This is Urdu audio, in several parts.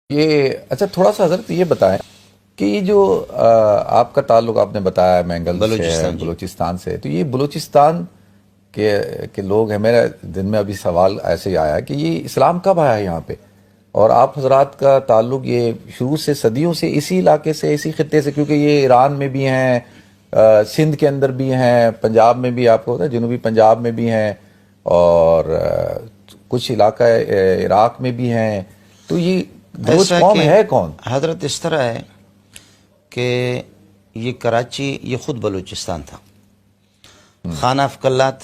یہ اچھا تھوڑا سا حضرت یہ بتائیں کہ یہ جو آپ کا تعلق آپ نے بتایا مینگل سے بلوچستان سے، تو یہ بلوچستان کے لوگ ہیں، میرے دن میں ابھی سوال ایسے ہی آیا کہ یہ اسلام کب آیا ہے یہاں پہ، اور آپ حضرات کا تعلق یہ شروع سے صدیوں سے اسی علاقے سے، اسی خطے سے، کیونکہ یہ ایران میں بھی ہیں، سندھ کے اندر بھی ہیں، پنجاب میں بھی آپ کو پتا ہے جنوبی پنجاب میں بھی ہیں، اور کچھ علاقہ عراق میں بھی ہیں، تو یہ بلوچ قوم ہے کون؟ حضرت اس طرح ہے کہ یہ کراچی یہ خود بلوچستان تھا، خانہ افکلات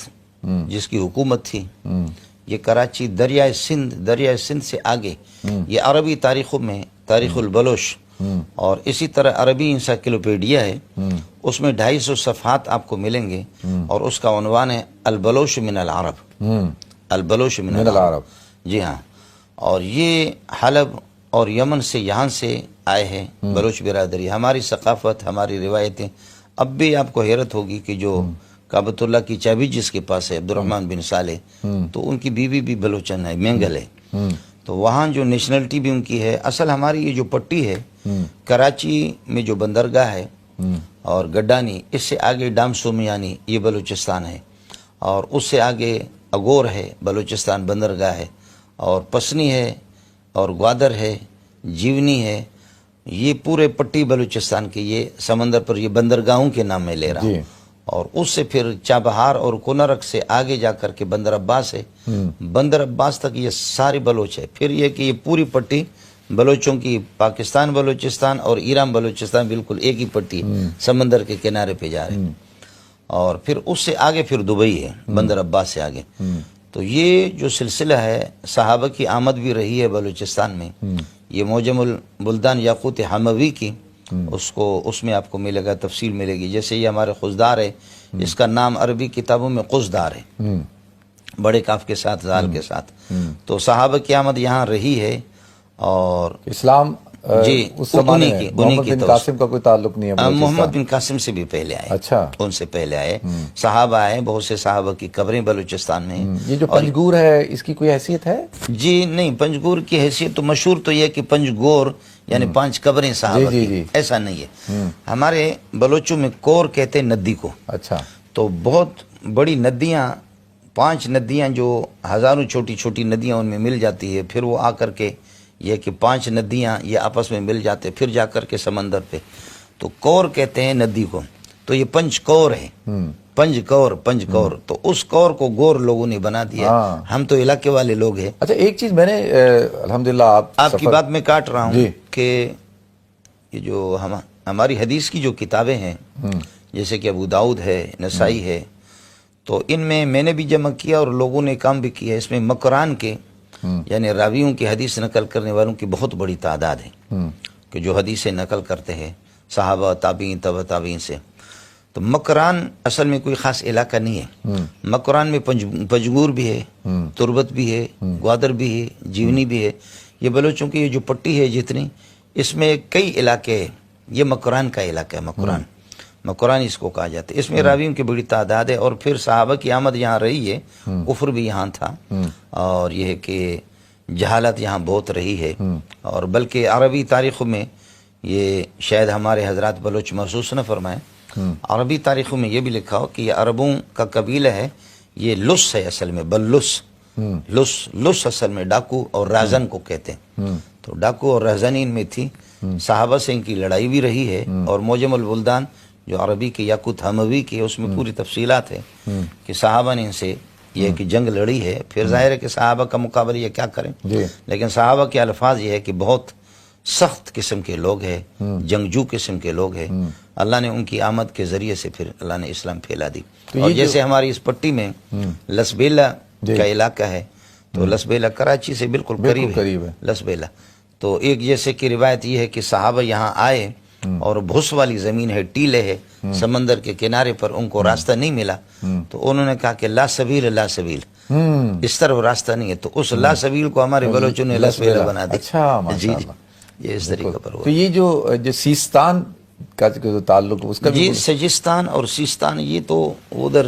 جس کی حکومت تھی، یہ کراچی دریائے سندھ سے آگے، یہ عربی تاریخوں میں تاریخ البلوش اور اسی طرح عربی انسائکلوپیڈیا ہے، اس میں 250 صفحات آپ کو ملیں گے، اور اس کا عنوان ہے البلوش من العرب، البلوش من العرب، جی ہاں۔ اور یہ حلب اور یمن سے یہاں سے آئے ہیں بلوچ برادری، ہماری ثقافت، ہماری روایتیں اب بھی آپ کو حیرت ہوگی کہ جو کعبۃ اللہ کی چابی جس کے پاس ہے، عبد الرحمن بن صالح، تو ان کی بیوی بھی بلوچن ہے، مینگل ہے، تو وہاں جو نیشنلٹی بھی ان کی ہے۔ اصل ہماری یہ جو پٹی ہے کراچی میں جو بندرگاہ ہے اور گڈانی، اس سے آگے ڈام سومیانی یہ بلوچستان ہے، اور اس سے آگے اگور ہے بلوچستان بندرگاہ ہے، اور پسنی ہے، اور گوادر ہے، جیونی ہے، یہ پورے پٹی بلوچستان کے یہ سمندر پر یہ بندرگاہوں کے نام میں لے رہا ہوں، اور اس سے پھر چابہار اور کنرک سے آگے جا کر کے بندر عباس ہے، بندر عباس تک یہ ساری بلوچ ہے۔ پھر یہ کہ یہ پوری پٹی بلوچوں کی پاکستان بلوچستان اور ایران بلوچستان بالکل ایک ہی پٹی ہے، سمندر کے کنارے پہ جا رہے ہیں، اور پھر اس سے آگے پھر دبئی ہے بندر عباس سے آگے۔ تو یہ جو سلسلہ ہے صحابہ کی آمد بھی رہی ہے بلوچستان میں، یہ موجم البلدان یاقوت حموی کی، اس میں آپ کو ملے گا، تفصیل ملے گی۔ جیسے یہ ہمارے قزدار ہے، اس کا نام عربی کتابوں میں قزدار ہے، بڑے کاف کے ساتھ، زال کے ساتھ۔ تو صحابہ کی آمد یہاں رہی ہے، اور اسلام جی اس زمانے میں محمد بن قاسم کا کوئی تعلق نہیں ہے؟ محمد بن قاسم سے بھی پہلے آئے، اچھا، ان سے پہلے آئے صحابہ آئے، بہت سے صحابہ کی قبریں بلوچستان میں۔ یہ جو پنجگور ہے اس کی کوئی حیثیت ہے؟ جی نہیں، پنجگور کی حیثیت تو مشہور تو یہ کہ پنجگور یعنی 5 قبریں صحابہ کی، ایسا نہیں ہے۔ ہمارے بلوچوں میں کور کہتے ہیں ندی کو، اچھا، تو بہت بڑی ندیاں، 5 ندیاں جو ہزاروں چھوٹی چھوٹی ندیاں ان میں مل جاتی ہے، پھر وہ آ کر کے یہ کہ 5 ندیاں یہ آپس میں مل جاتے، پھر جا کر کے سمندر پہ، تو کور کہتے ہیں ندی کو، تو یہ پنج کور ہے، پنج کور، تو اس کور کو گور لوگوں نے بنا دیا، ہم تو علاقے والے لوگ ہیں۔ اچھا ایک چیز میں نے الحمدللہ آپ کی بات میں کاٹ رہا ہوں کہ یہ جو ہماری حدیث کی جو کتابیں ہیں، جیسے کہ ابو داؤد ہے، نسائی ہے، تو ان میں نے بھی جمع کیا اور لوگوں نے کام بھی کیا، اس میں مکران کے یعنی راویوں کی حدیث نقل کرنے والوں کی بہت بڑی تعداد ہے کہ جو حدیثیں نقل کرتے ہیں صحابہ، تابعین، تبع تابعین سے۔ تو مکران اصل میں کوئی خاص علاقہ نہیں ہے، مکران میں پنجگور بھی ہے، تربت بھی ہے، گوادر بھی ہے، جیونی بھی ہے، یہ بلوچوں کی یہ جو پٹی ہے جتنی، اس میں کئی علاقے ہیں، یہ مکران کا علاقہ ہے، مکران اس کو کہا جاتا ہے، اس میں راویوں کی بڑی تعداد ہے، اور پھر صحابہ کی آمد یہاں رہی ہے، کفر بھی یہاں تھا، اور یہ ہے کہ جہالت یہاں بہت رہی ہے، اور بلکہ عربی تاریخوں میں یہ شاید ہمارے حضرات بلوچ محسوس نہ فرمائیں، عربی تاریخوں میں یہ بھی لکھا ہو کہ یہ عربوں کا قبیلہ ہے، یہ لس ہے اصل میں، لس اصل میں ڈاکو اور رازن کو کہتے ہیں، تو ڈاکو اور رازن ان میں تھی، صحابہ سے ان کی لڑائی بھی رہی ہے، اور موجم البلدان جو عربی کے یاقوت حموی کی ہے اس میں پوری تفصیلات ہے کہ صحابہ نے ان سے یہ کہ جنگ لڑی ہے، پھر ظاہر ہے کہ صحابہ کا مقابلہ یہ کیا کریں، لیکن صحابہ کے الفاظ یہ ہے کہ بہت سخت قسم کے لوگ ہیں، جنگجو قسم کے لوگ ہیں، اللہ نے ان کی آمد کے ذریعے سے پھر اللہ نے اسلام پھیلا دی۔ اور جیسے ہماری اس پٹی میں لسبیلا کا علاقہ ہے، تو لسبیلا کراچی سے بالکل قریب ہے لسبیلا، تو ایک جیسے کہ روایت یہ ہے کہ صحابہ یہاں آئے اور بھوس والی زمین ہے، ٹیلے ہے سمندر کے کنارے پر، ان کو راستہ نہیں ملا، تو انہوں نے کہا کہ لا سبیل لا سبیل، اس طرف راستہ نہیں ہے، تو اس لا سبیل کو ہمارے بلوچوں نے لسبیلا بنا دی۔ جی یہ اس طریقے پر ہوا۔ تو یہ جو سیستان کا جو تعلق اس کا جی سجستان اور سیستان یہ تو ادھر